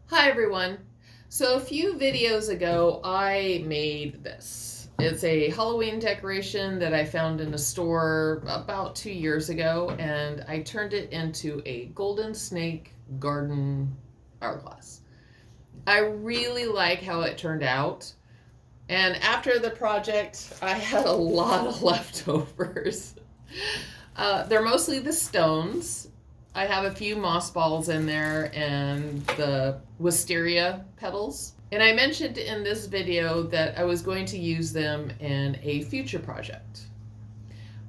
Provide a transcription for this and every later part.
Hi everyone. So a few videos ago I made this. It's a Halloween decoration that I found in a store about 2 years ago, and I turned it into a golden snake garden hourglass. I really like how it turned out, and after the project I had a lot of leftovers. They're mostly the stones. I have a few moss balls in there and the wisteria petals. And I mentioned in this video that I was going to use them in a future project.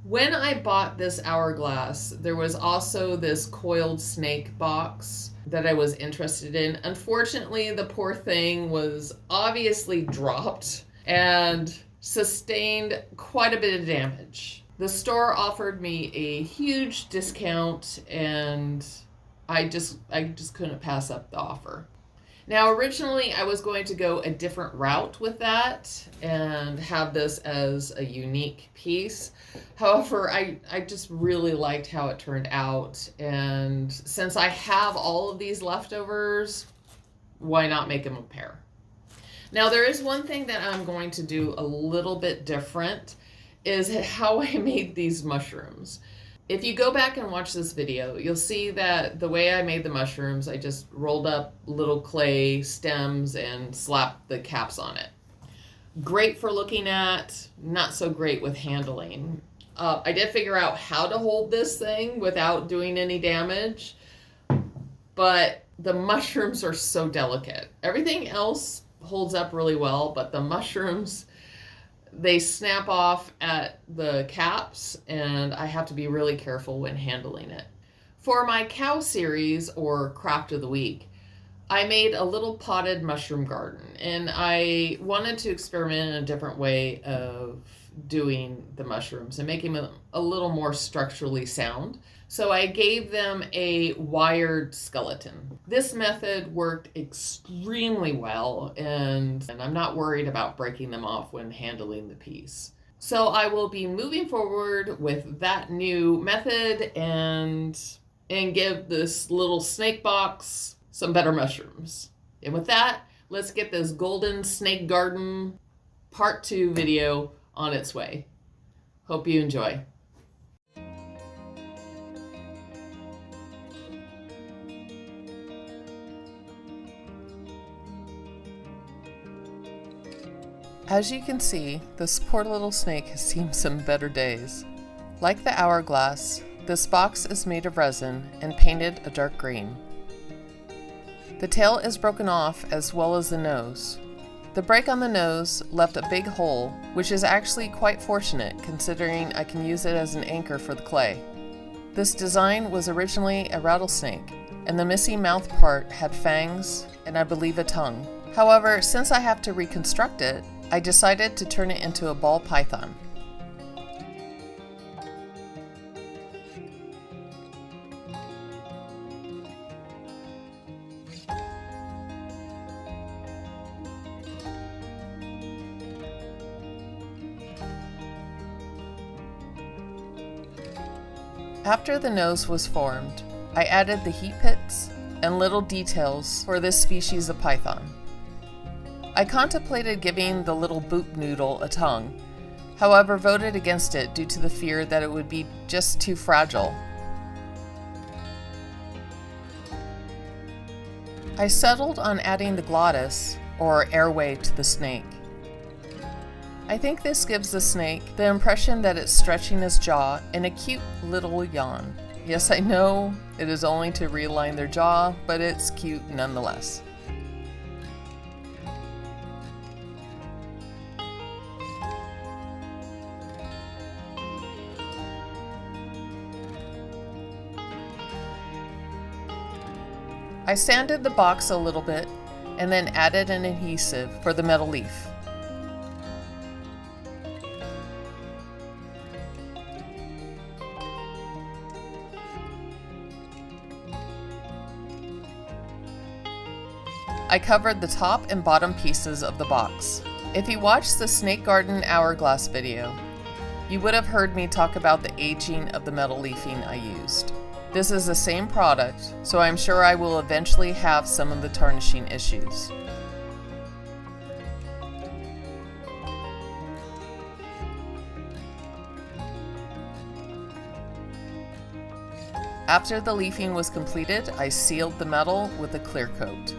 When I bought this hourglass, there was also this coiled snake box that I was interested in. Unfortunately, the poor thing was obviously dropped and sustained quite a bit of damage. The store offered me a huge discount, and I just couldn't pass up the offer. Now, originally I was going to go a different route with that and have this as a unique piece. However, I just really liked how it turned out, and since I have all of these leftovers, why not make them a pair? Now, there is one thing that I'm going to do a little bit different, is how I made these mushrooms. If you go back and watch this video, you'll see that the way I made the mushrooms, I just rolled up little clay stems and slapped the caps on it. Great for looking at, not so great with handling. I did figure out how to hold this thing without doing any damage, but the mushrooms are so delicate. Everything else holds up really well, but the mushrooms, they snap off at the caps, and I have to be really careful when handling it. For my cow series, or craft of the week, I made a little potted mushroom garden, and I wanted to experiment in a different way of doing the mushrooms and making them a little more structurally sound. So I gave them a wired skeleton. This method worked extremely well, and I'm not worried about breaking them off when handling the piece. So I will be moving forward with that new method and give this little snake box some better mushrooms. And with that, let's get this golden snake garden part 2 video on its way. Hope you enjoy. As you can see, this poor little snake has seen some better days. Like the hourglass, this box is made of resin and painted a dark green. The tail is broken off as well as the nose. The break on the nose left a big hole, which is actually quite fortunate considering I can use it as an anchor for the clay. This design was originally a rattlesnake, and the missing mouth part had fangs and I believe a tongue. However, since I have to reconstruct it, I decided to turn it into a ball python. After the nose was formed, I added the heat pits and little details for this species of python. I contemplated giving the little boop noodle a tongue, however voted against it due to the fear that it would be just too fragile. I settled on adding the glottis, or airway, to the snake. I think this gives the snake the impression that it's stretching its jaw in a cute little yawn. Yes, I know it is only to realign their jaw, but it's cute nonetheless. I sanded the box a little bit and then added an adhesive for the metal leaf. I covered the top and bottom pieces of the box. If you watched the Snake Garden Hourglass video, you would have heard me talk about the aging of the metal leafing I used. This is the same product, so I'm sure I will eventually have some of the tarnishing issues. After the leafing was completed, I sealed the metal with a clear coat.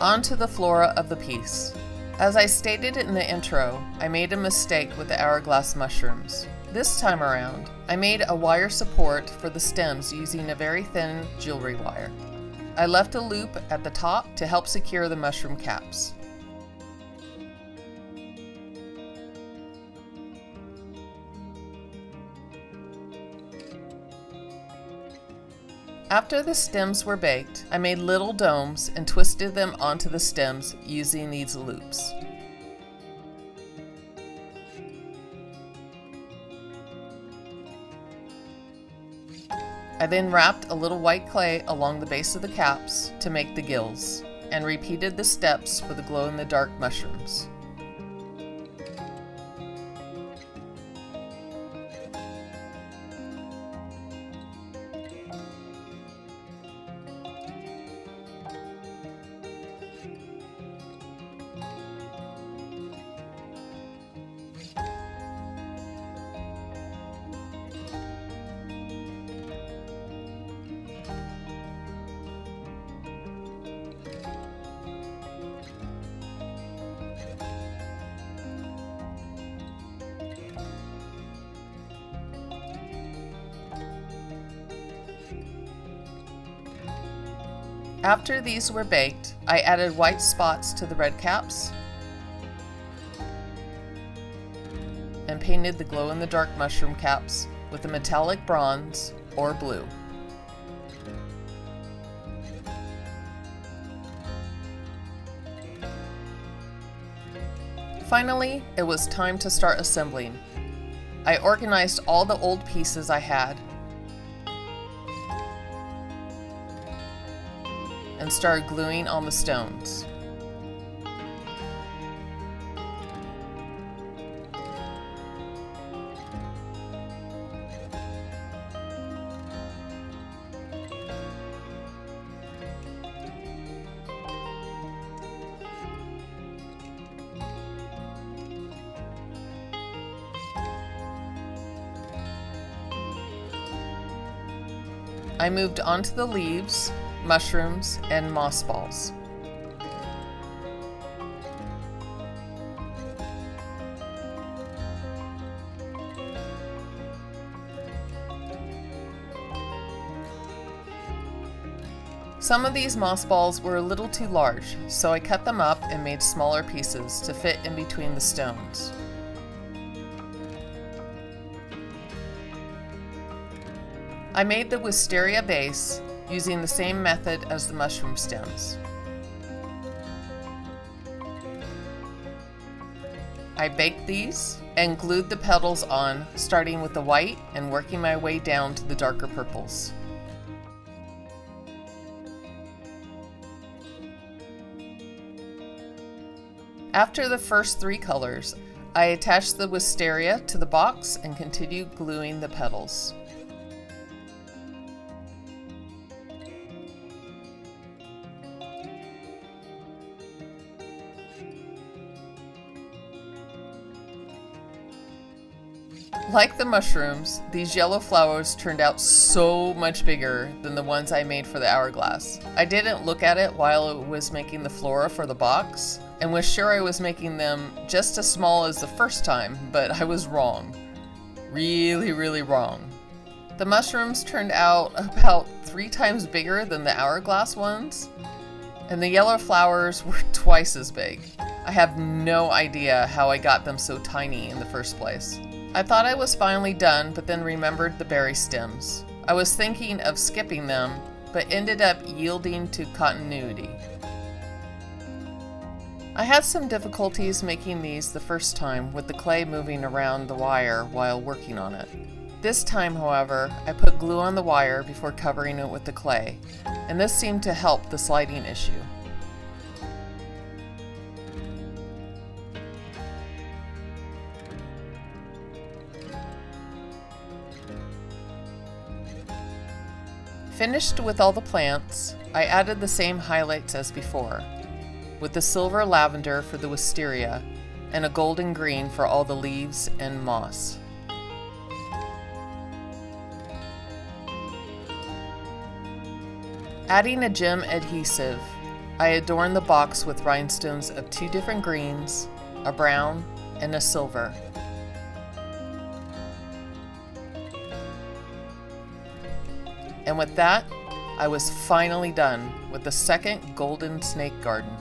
On to the flora of the piece. As I stated in the intro, I made a mistake with the hourglass mushrooms. This time around, I made a wire support for the stems using a very thin jewelry wire. I left a loop at the top to help secure the mushroom caps. After the stems were baked, I made little domes and twisted them onto the stems using these loops. I then wrapped a little white clay along the base of the caps to make the gills, and repeated the steps for the glow-in-the-dark mushrooms. After these were baked, I added white spots to the red caps and painted the glow-in-the-dark mushroom caps with a metallic bronze or blue. Finally, it was time to start assembling. I organized all the old pieces I had and started gluing on the stones. I moved on to the leaves, mushrooms, and moss balls. Some of these moss balls were a little too large, so I cut them up and made smaller pieces to fit in between the stones. I made the wisteria base using the same method as the mushroom stems. I baked these and glued the petals on, starting with the white and working my way down to the darker purples. After the first three colors, I attached the wisteria to the box and continued gluing the petals. Like the mushrooms, these yellow flowers turned out so much bigger than the ones I made for the hourglass. I didn't look at it while I was making the flora for the box, and was sure I was making them just as small as the first time, but I was wrong. Really wrong. The mushrooms turned out about 3 times bigger than the hourglass ones, and the yellow flowers were twice as big. I have no idea how I got them so tiny in the first place. I thought I was finally done, but then remembered the berry stems. I was thinking of skipping them, but ended up yielding to continuity. I had some difficulties making these the first time with the clay moving around the wire while working on it. This time, however, I put glue on the wire before covering it with the clay, and this seemed to help the sliding issue. Finished with all the plants, I added the same highlights as before, with the silver lavender for the wisteria and a golden green for all the leaves and moss. Adding a gem adhesive, I adorned the box with rhinestones of 2 different greens, a brown and a silver. And with that, I was finally done with the second golden snake garden.